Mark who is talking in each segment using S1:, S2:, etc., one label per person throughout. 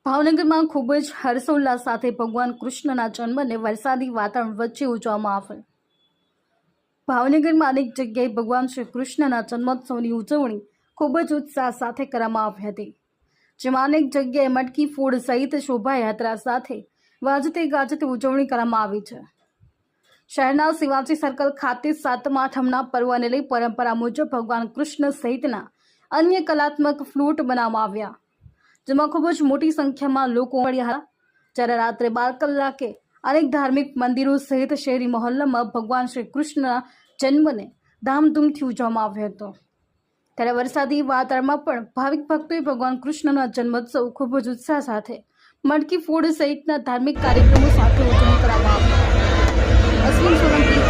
S1: ભાવનગરમાં ખૂબ જ હર્ષોલ્લાસ સાથે ભગવાન કૃષ્ણના જન્મને વરસાદી વાતાવરણ વચ્ચે ઉજવવામાં આવ્યો। ભાવનગરમાં અનેક જગ્યાએ ભગવાન શ્રી કૃષ્ણના જન્મોત્સવની ઉજવણી ખૂબ જ ઉત્સાહ સાથે કરવામાં આવી હતી, જેમાં અનેક જગ્યાએ મટકી ફોડ સહિત શોભાયાત્રા સાથે વાજતે ગાજતે ઉજવણી કરવામાં આવી છે। શહેરના શિવાજી સર્કલ ખાતે 7મા આઠમના પર્વને લઈ પરંપરા મુજબ ભગવાન કૃષ્ણ સહિતના અન્ય કલાત્મક ફ્લૂટ બનાવવામાં આવ્યા, જેમાં ખૂબ જ મોટી સંખ્યામાં લોકો મળ્યા હતા। જ્યારે રાત્રે 12 કલાકે અનેક ધાર્મિક મંદિરો સહિત શહેરી મહોલ્લામાં ભગવાન શ્રી કૃષ્ણના જન્મને ધામધૂમથી ઉજવવામાં આવ્યો હતો। ત્યારે વરસાદી વાતાવરણમાં પણ ભાવિક ભક્તોએ ભગવાન કૃષ્ણના જન્મોત્સવ ખૂબ જ ઉત્સાહ સાથે મટકી ફોડ સહિતના ધાર્મિક કાર્યક્રમો સાથે ઉજવણી કરવામાં આવી। અશ્વિન સોલંકી,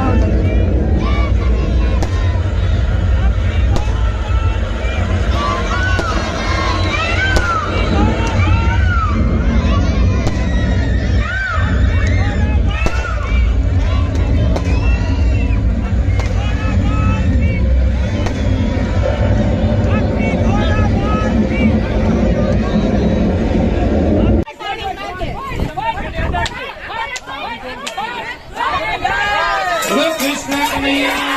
S1: ભાવનગર।
S2: Krishna Kaniya